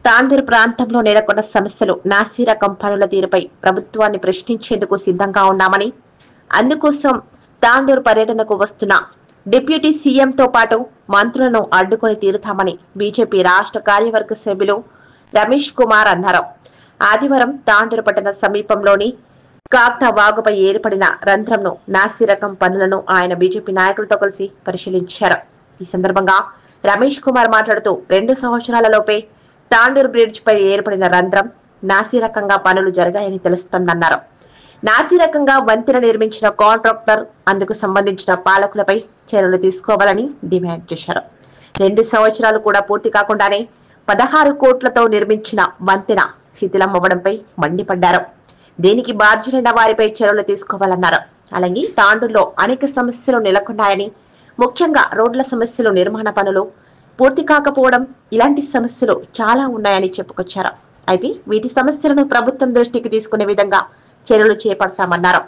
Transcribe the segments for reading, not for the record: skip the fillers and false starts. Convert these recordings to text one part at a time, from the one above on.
తాండూరు ప్రాంతంలో నెలకొన్న సమస్యలు నాసిరకం పనుల తీరుపై ప్రభుత్వాన్ని ప్రశ్నించేందుకు సిద్ధంగా ఉన్నామని, అందుకోసం తాండూరు పర్యటనకు వస్తున్న డిప్యూటీ సీఎంతో పాటు మంత్రులను అడ్డుకొని తీరుతామని బీజేపీ రాష్ట్ర కార్యవర్గ సభ్యులు రమేష్ కుమార్ అన్నారు. ఆదివారం తాండూరు పట్టణ సమీపంలోని కాక్టా వాగుపై ఏర్పడిన రంధ్రంను నాసిరకం పనులను ఆయన బీజేపీ నాయకులతో కలిసి పరిశీలించారు. ఈ సందర్భంగా రమేష్ కుమార్ మాట్లాడుతూ 2 సంవత్సరాలలోపే తాండూరు బ్రిడ్జ్ పై ఏర్పడిన రంధ్రం నాసిరకంగా పనులు జరిగాయని తెలుస్తోందన్నారు. నాసిరకంగా వంతెన నిర్మించిన కాంట్రాక్టర్, అందుకు సంబంధించిన పాలకులపై చర్యలు తీసుకోవాలని డిమాండ్ చేశారు. 2 సంవత్సరాలు కూడా పూర్తి కాకుండానే 16 కోట్లతో నిర్మించిన వంతెన శిథిలమవ్వడంపై మండిపడ్డారు. దీనికి బాధ్యులైన వారిపై చర్యలు తీసుకోవాలన్నారు. అలాగే తాండూరులో అనేక సమస్యలు నెలకొన్నాయని, ముఖ్యంగా రోడ్ల సమస్యలు, నిర్మాణ పనులు పూర్తి కాకపోవడం, ఇలాంటి సమస్యలు చాలా ఉన్నాయని చెప్పుకొచ్చారు. అయితే వీటి సమస్యలను ప్రభుత్వం దృష్టికి తీసుకునే విధంగా చర్యలు చేపడతామన్నారు.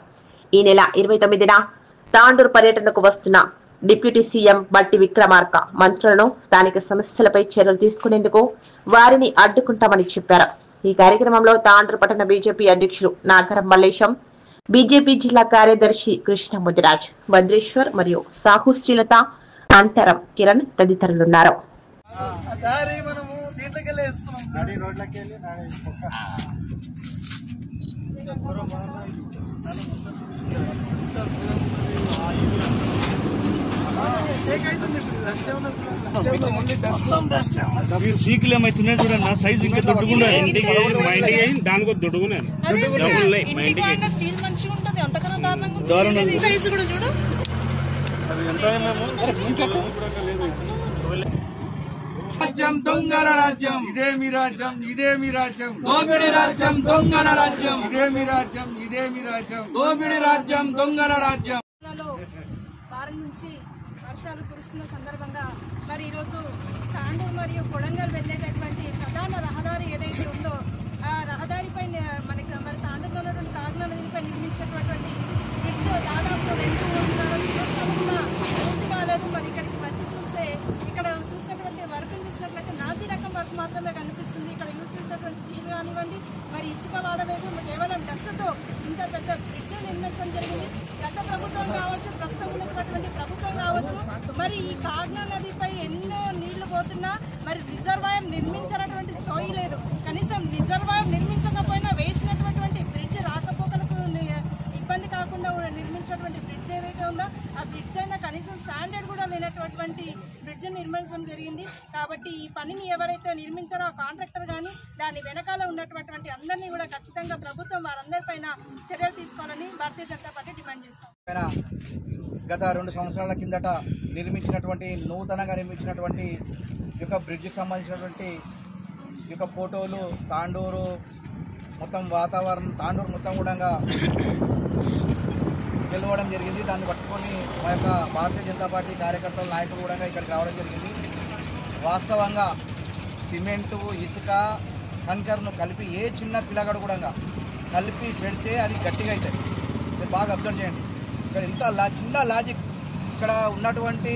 ఈ నెల 29న తాండూరు పర్యటనకు వస్తున్న డిప్యూటీ సీఎం బట్టి విక్రమార్క మంత్రులను స్థానిక సమస్యలపై చర్యలు తీసుకునేందుకు వారిని అడ్డుకుంటామని చెప్పారు. ఈ కార్యక్రమంలో తాండూరు పట్టణ బీజేపీ అధ్యక్షులు నాగరం మల్లేశం, బీజేపీ జిల్లా కార్యదర్శి కృష్ణ ముదిరాజ్, భద్రేశ్వర్ మరియు సాహు శ్రీలత, అంతరం కిరణ్ తదితరులున్నారు. సీకులు ఏమైతున్నాయి చూడన్నా, సైజు ఇంకా దొడ్డుకుండా దానికి దొడ్డుకున్నాను. రాజ్యం దొంగల రాజ్యం, ఇదే మీ రాజ్యం, ఇదే మీ రాజ్యం. దోపిడి రాజ్యం దొంగల రాజ్యం, ఇదే మీ రాజ్యం, ఇదే మీ రాజ్యం. దోపిడి రాజ్యం దొంగల రాజ్యం. వారం నుంచి వర్షాలు కురుస్తున్న సందర్భంగా మరి ఈరోజు తాండూరు మరియు కొడంగల్ వెళ్లేటటువంటి ప్రధాన రహదారి ఏదైతే ఉందో ఆ రహదారిపై మనకి మరి తాండూరులో ఉన్నటువంటి కాకినాడ నదిపై నిర్మించినటువంటి బ్రిడ్జ్ దాదాపు 2 సంవత్సరాలు కూడా పూర్తి కాలేదు. మరి ఇక్కడికి వచ్చి చూస్తే ఇక్కడ చూసినటువంటి వర్క్ చూసినట్లయితే నాసి రకం వర్క్ మాత్రమే కనిపిస్తుంది. ఇక్కడ యూజ్ చేసినటువంటి స్టీల్ కానివ్వండి, మరి ఇసుక వాడలేదు, కేవలం డస్ట్తో ఇంత పెద్ద బ్రిడ్జ్ నిర్మించడం జరిగింది. గత ప్రభుత్వం కావచ్చు, ప్రస్తుతం ఉన్నటువంటి ప్రభుత్వం కావచ్చు, మరి ఈ కాకినాడ నదిపై ఎన్నో నీళ్లు పోతున్నా మరి రిజర్వాయర్ నిర్మించినటువంటి సోయి లేదు. కనీసం రిజర్వాయర్ నిర్మించకపోయినా వేసినటువంటి బ్రిడ్జ్ రాకపోకలకు ఇబ్బంది కాకుండా నిర్మించినటువంటి బ్రిడ్జ్ ఏదైతే ఉందో ఆ బ్రిడ్జ్ అయినా కనీసం స్టాండర్డ్ కూడా లేనటువంటి బ్రిడ్జ్ నిర్మించడం జరిగింది. కాబట్టి ఈ పనిని ఎవరైతే నిర్మించారో ఆ కాంట్రాక్టర్ కానీ దాని వెనకాల ఉన్నటువంటి అందరినీ కూడా ఖచ్చితంగా ప్రభుత్వం వారందరిపైన చర్యలు తీసుకోవాలని భారతీయ జనతా పార్టీ డిమాండ్ చేస్తాం. గత 2 సంవత్సరాల కిందట నూతనంగా నిర్మించినటువంటి ఈ యొక్క బ్రిడ్జికి సంబంధించినటువంటి ఈ యొక్క ఫోటోలు తాండూరు మొత్తం వాతావరణం, తాండూరు మొత్తం కూడా గెలవడం జరిగింది. దాన్ని పట్టుకొని మా యొక్క భారతీయ జనతా పార్టీ కార్యకర్తల నాయకులు కూడా ఇక్కడికి రావడం జరిగింది. వాస్తవంగా సిమెంటు, ఇసుక, కంకర్ను కలిపి ఏ చిన్న పిల్లగాడు కూడా కలిపి పెడితే అది గట్టిగా అవుతుంది. మీరు బాగా అబ్జర్వ్ చేయండి. ఇక్కడ ఎంత చిన్న లాజిక్, ఇక్కడ ఉన్నటువంటి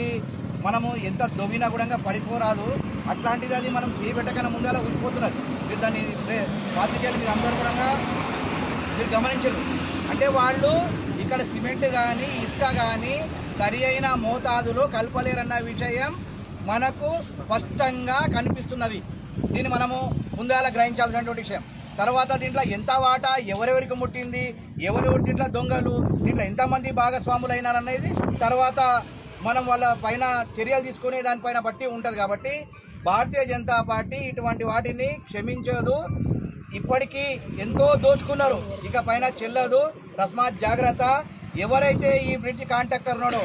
మనము ఎంత దొవ్వినా కూడా పడిపోరాదు. అట్లాంటిది అది మనం చేయబెట్టకన్నా ముందలా ఊరిపోతున్నది. మీరు దాన్ని పాత్రికేయులు మీరు అందరూ కూడా మీరు గమనించరు. అంటే వాళ్ళు ఇక్కడ సిమెంట్ కానీ ఇసుక కానీ సరి అయిన మోతాదులో కలపలేరన్న విషయం మనకు స్పష్టంగా కనిపిస్తున్నది. దీన్ని మనము ముందాల గ్రహించాల్సినటువంటి విషయం. తర్వాత దీంట్లో ఎంత వాటా ఎవరెవరికి ముట్టింది, ఎవరెవరి దీంట్లో దొంగలు, దీంట్లో ఎంతమంది భాగస్వాములు అయినారనేది తర్వాత మనం వాళ్ళ పైన చర్యలు తీసుకునే దానిపైన బట్టి ఉంటుంది. కాబట్టి భారతీయ జనతా పార్టీ ఇటువంటి వాటిని క్షమించదు. ఇప్పటికీ ఎంతో దోచుకున్నారు, ఇక పైన చెల్లదు. తస్మాత్ జాగ్రత్త. ఎవరైతే ఈ బ్రిడ్జ్ కాంట్రాక్టర్ ఉన్నాడో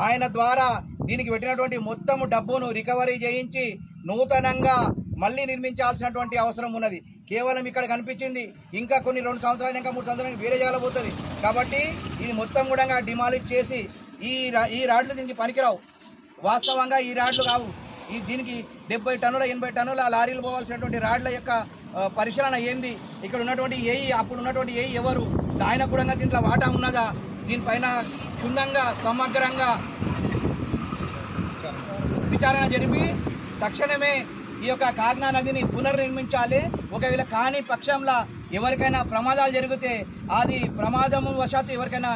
ఆయన ద్వారా దీనికి పెట్టినటువంటి మొత్తం డబ్బును రికవరీ చేయించి నూతనంగా మళ్ళీ నిర్మించాల్సినటువంటి అవసరం ఉన్నది. కేవలం ఇక్కడ కనిపించింది, ఇంకా కొన్ని 2 సంవత్సరాలు ఇంకా 3 సంవత్సరాలు వేరే జాగాలో పోతుంది. కాబట్టి ఇది మొత్తం కూడా డిమాలిష్ చేసి ఈ రాడ్లు దీనికి పనికిరావు. వాస్తవంగా ఈ రాడ్లు కావు. దీనికి 70 టన్నుల 80 టన్నుల లారీలు పోవాల్సినటువంటి రాడ్ల యొక్క పరిశీలన ఏంది, ఇక్కడ ఉన్నటువంటి అప్పుడు ఉన్నటువంటి ఎవరు, ఆయన కూడా దీంట్లో వాటా ఉన్నదా, దీనిపైన క్షుణ్ణంగా సమగ్రంగా విచారణ జరిపి తక్షణమే ఈ యొక్క కాగ్నా నదిని పునర్నిర్మించాలి. ఒకవేళ కాని పక్షంలో ఎవరికైనా ప్రమాదాలు జరిగితే అది ప్రమాదము వశాత్తు ఎవరికైనా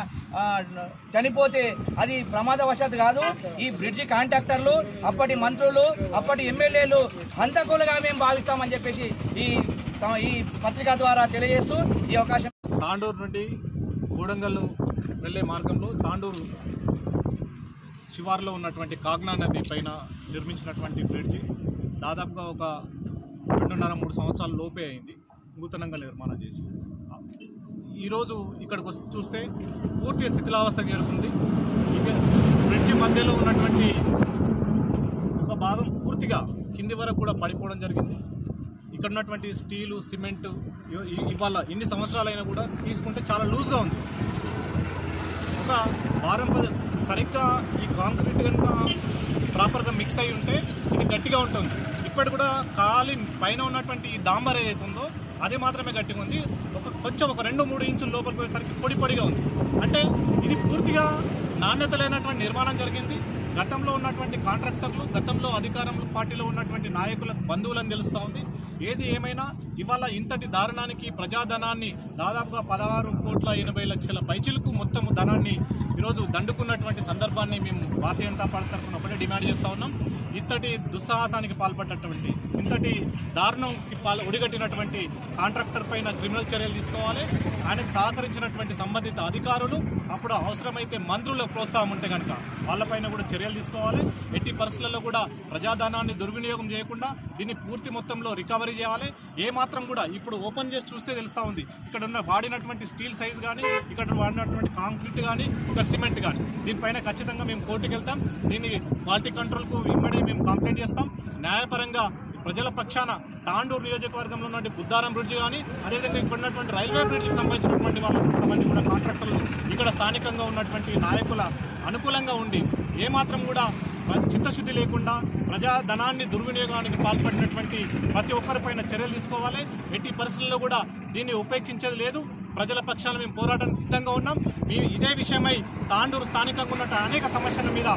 చనిపోతే అది ప్రమాదవశాత్తు కాదు. ఈ బ్రిడ్జి కాంట్రాక్టర్లు, అప్పటి మంత్రులు, అప్పటి ఎమ్మెల్యేలు హంతకులుగా మేము భావిస్తామని చెప్పేసి ఈ పత్రిక ద్వారా తెలియజేస్తూ ఈ అవకాశం. తాండూరు నుండి గూడంగల్ వెళ్లే మార్గంలో తాండూరు శివారులో ఉన్నటువంటి కాగ్నా నది పైన నిర్మించినటువంటి బ్రిడ్జి దాదాపుగా ఒక 2.5-3 సంవత్సరాల లోపే అయింది నూతనంగా నిర్మాణం చేసి. ఈరోజు ఇక్కడికి వచ్చి చూస్తే పూర్తిగా శిథిలావస్థకు చేరుకుంది. బ్రిడ్జి మధ్యలో ఉన్నటువంటి ఒక భాగం పూర్తిగా కింది వరకు కూడా పడిపోవడం జరిగింది. ఇక్కడ ఉన్నటువంటి స్టీలు, సిమెంట్ ఇవాళ ఎన్ని సంవత్సరాలైనా కూడా తీసుకుంటే చాలా లూజ్గా ఉంది. ఒక వారం సరిగ్గా ఈ కాంక్రీట్ కనుక ప్రాపర్గా మిక్స్ అయి ఉంటే ఇది గట్టిగా ఉంటుంది. ఇప్పటి కూడా ఖాళీ పైన ఉన్నటువంటి ఈ డాంబర్ ఏదైతే ఉందో అది మాత్రమే గట్టిగా ఉంది. కొంచెం ఒక 2-3 ఇంచుల లోపలికి పోయేసరికి పొడి పొడిగా ఉంది. అంటే ఇది పూర్తిగా నాణ్యత లేనటువంటి నిర్మాణం జరిగింది. గతంలో ఉన్నటువంటి కాంట్రాక్టర్లు, గతంలో అధికారంలో పార్టీలో ఉన్నటువంటి నాయకుల బంధువులని తెలుస్తూ ఉంది. ఏది ఏమైనా ఇవాళ ఇంతటి దారుణానికి ప్రజాధనాన్ని దాదాపుగా 16,80,00,000 పైచిలకు మొత్తం ధనాన్ని ఈరోజు దండుకున్నటువంటి సందర్భాన్ని మేము భారతీయ జనతా పార్టీ తరఫున ఒకటే డిమాండ్ చేస్తూ ఉన్నాం. ఇంతటి దుస్సాహసానికి పాల్పడ్డటువంటి, ఇంతటి దారుణంకి ఒడిగట్టినటువంటి కాంట్రాక్టర్ పైన క్రిమినల్ చర్యలు తీసుకోవాలి. ఆయనకు సహకరించినటువంటి సంబంధిత అధికారులు, అప్పుడు అవసరమైతే మంత్రుల ప్రోత్సాహం ఉంటే కనుక వాళ్ళపైన కూడా చర్యలు తీసుకోవాలి. ఎట్టి పరిస్థితుల్లో కూడా ప్రజాధనాన్ని దుర్వినియోగం చేయకుండా దీన్ని పూర్తి మొత్తంలో రికవరీ చేయాలి. ఏమాత్రం కూడా ఇప్పుడు ఓపెన్ చేసి చూస్తే తెలుస్తూ ఉంది ఇక్కడ ఉన్న వాడినటువంటి స్టీల్ సైజ్ కానీ, ఇక్కడ వాడినటువంటి కాంక్రీట్ కానీ, ఇక్కడ సిమెంట్ కానీ, దీనిపైన ఖచ్చితంగా మేము కోర్టుకు వెళ్తాం. దీన్ని క్వాలిటీ కంట్రోల్కు ఇమ్మడే మేము కంప్లైంట్ చేస్తాం. న్యాయపరంగా ప్రజల పక్షాన తాండూరు నియోజకవర్గంలో ఉన్నటువంటి బుద్ధారం బ్రిడ్జి కానీ, అదేవిధంగా ఇక్కడ ఉన్నటువంటి రైల్వే బ్రిడ్జికి సంబంధించినటువంటి కొంతమంది కూడా కాంట్రాక్టర్లు ఇక్కడ స్థానికంగా ఉన్నటువంటి నాయకుల అనుకూలంగా ఉండి ఏమాత్రం కూడా చిత్తశుద్ధి లేకుండా ప్రజాధనాన్ని దుర్వినియోగానికి పాల్పడినటువంటి ప్రతి ఒక్కరిపైన చర్యలు తీసుకోవాలి. ఎట్టి పరిస్థితుల్లో కూడా దీన్ని ఉపేక్షించేది లేదు. ప్రజల పక్షాన మేము పోరాటానికి సిద్ధంగా ఉన్నాం. ఇదే విషయమై తాండూరు స్థానికంగా ఉన్న అనేక సమస్యల మీద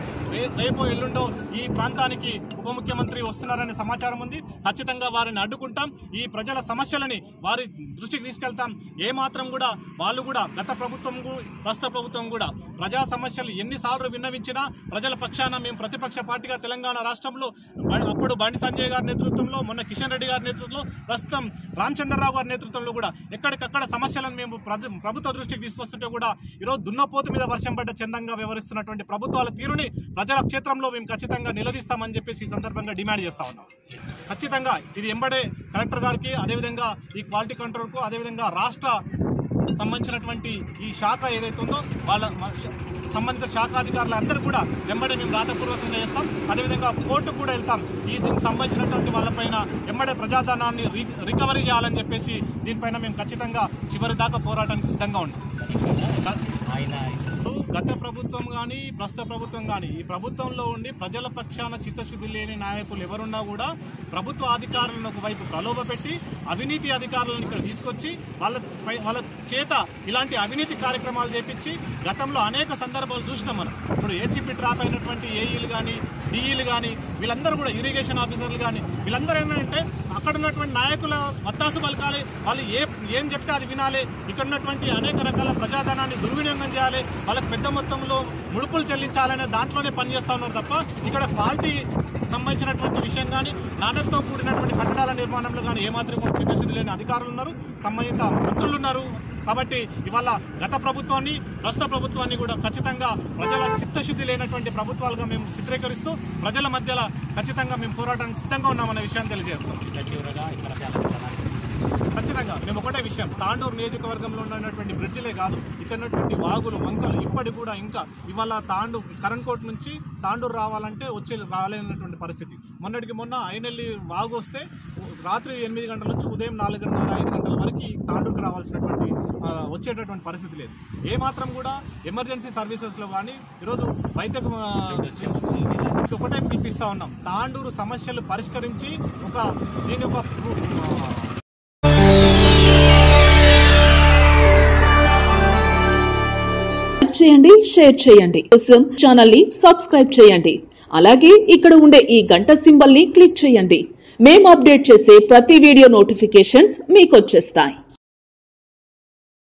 రేపో ఎల్లుండో ఈ ప్రాంతానికి ఉప ముఖ్యమంత్రి వస్తున్నారనే సమాచారం ఉంది. ఖచ్చితంగా వారిని అడ్డుకుంటాం. ఈ ప్రజల సమస్యలని వారి దృష్టికి తీసుకెళ్తాం. ఏమాత్రం కూడా వాళ్ళు కూడా గత ప్రభుత్వం, ప్రస్తుత ప్రభుత్వం కూడా ప్రజా సమస్యలు ఎన్నిసార్లు విన్నవించినా ప్రజల పక్షాన మేము ప్రతిపక్ష పార్టీగా తెలంగాణ రాష్ట్రంలో అప్పుడు బండి సంజయ్ గారి నేతృత్వంలో, మొన్న కిషన్ రెడ్డి గారి నేతృత్వంలో, ప్రస్తుతం రామచంద్రరావు గారి నేతృత్వంలో కూడా ఎక్కడికక్కడ సమస్యలను మేము ప్రభుత్వ దృష్టికి తీసుకొస్తుంటే కూడా ఈరోజు దున్నపోతు మీద వర్షం పడ్డ చందంగా వ్యవహరిస్తున్నటువంటి ప్రభుత్వాల తీరుని ప్రజల క్షేత్రంలో మేము ఖచ్చితంగా నిలదీస్తామని చెప్పేసి ఈ సందర్భంగా డిమాండ్ చేస్తా ఉన్నాం. ఖచ్చితంగా ఇది ఎంబడే కలెక్టర్ గారికి, అదేవిధంగా ఈ క్వాలిటీ కంట్రోల్కు, అదేవిధంగా రాష్ట్ర సంబంధించినటువంటి ఈ శాఖ ఏదైతే ఉందో వాళ్ళ సంబంధిత శాఖాధికారులు అందరూ కూడా వెంబడే మేము రాతపూర్వకంగా చేస్తాం. అదేవిధంగా కోర్టుకు కూడా వెళ్తాం. దీనికి సంబంధించినటువంటి వాళ్ళపైన వెంబడే ప్రజాధనాన్ని రికవరీ చేయాలని చెప్పేసి దీనిపైన మేము ఖచ్చితంగా చివరి దాకా పోరాటానికి సిద్ధంగా ఉంటాం. గత ప్రభుత్వం కానీ, ప్రస్తుత ప్రభుత్వం కానీ, ఈ ప్రభుత్వంలో ఉండి ప్రజల పక్షాన చిత్తశుద్ధి లేని నాయకులు ఎవరున్నా కూడా ప్రభుత్వ అధికారులను ఒకవైపు ప్రలోభ పెట్టి అవినీతి అధికారులను ఇక్కడ తీసుకొచ్చి వాళ్ళ చేత ఇలాంటి అవినీతి కార్యక్రమాలు చేపించి గతంలో అనేక సందర్భాలు చూసినాం మనం. ఇప్పుడు ఏసీపీ డ్రాప్ అయినటువంటి ఏఈలు కానీ, డిఈలు కానీ, వీళ్ళందరూ కూడా ఇరిగేషన్ ఆఫీసర్లు కానీ, వీళ్ళందరూ ఏంటంటే అక్కడ ఉన్నటువంటి నాయకుల వత్తాసు పలకాలి, వాళ్ళు ఏం చెప్తే అది వినాలి, ఇక్కడ ఉన్నటువంటి అనేక రకాల ప్రజాధనాన్ని దుర్వినియోగం చేయాలి, వాళ్ళకి పెద్ద మొత్తంలో ముడుపులు చెల్లించాలనే దాంట్లోనే పనిచేస్తా ఉన్నారు తప్ప ఇక్కడ క్వాలిటీ సంబంధించినటువంటి విషయం కానీ, నాణ్యతతో కూడినటువంటి కట్టడాల నిర్మాణంలో కానీ ఏమాత్రం కూడా చిత్తశుద్ధి లేని అధికారులు ఉన్నారు, సంబంధిత మంత్రులు ఉన్నారు. కాబట్టి ఇవాళ గత ప్రభుత్వాన్ని, ప్రస్తుత ప్రభుత్వాన్ని కూడా ఖచ్చితంగా ప్రజల చిత్తశుద్ధి లేనటువంటి ప్రభుత్వాలుగా మేము చిత్రీకరిస్తూ ప్రజల మధ్యలో ఖచ్చితంగా మేము పోరాటానికి సిద్ధంగా ఉన్నామనే విషయాన్ని తెలియజేస్తాం. ఖచ్చితంగా మేము ఒకటే విషయం, తాండూరు నియోజకవర్గంలో ఉన్నటువంటి బ్రిడ్జిలే కాదు, ఇక్కడ ఉన్నటువంటి వాగులు, వంకలు ఇప్పటికి కూడా ఇంకా ఇవాళ కరణ్కోట్ నుంచి తాండూరు రావాలంటే రాలేనటువంటి పరిస్థితి. మొన్నటికి మొన్న ఐనెల్లి వాగు వస్తే రాత్రి 8 గంటల నుంచి ఉదయం 4 గంటల 5 గంటల వరకు తాండూరుకు రావాల్సినటువంటి వచ్చేటటువంటి పరిస్థితి లేదు. ఏమాత్రం కూడా ఎమర్జెన్సీ సర్వీసెస్లో కానీ ఈరోజు ఒకటే పిలిపిస్తా ఉన్నాం, తాండూరు సమస్యలు పరిష్కరించి దీని ఒక చేయండి, షేర్ చేయండి, కోసం ఛానల్ ని సబ్స్క్రైబ్ చేయండి. అలాగే ఇక్కడ ఉండే ఈ గంట సింబల్ ని క్లిక్ చేయండి. మేము అప్డేట్ చేసే ప్రతి వీడియో నోటిఫికేషన్స్ మీకు వచ్చేస్తాయి.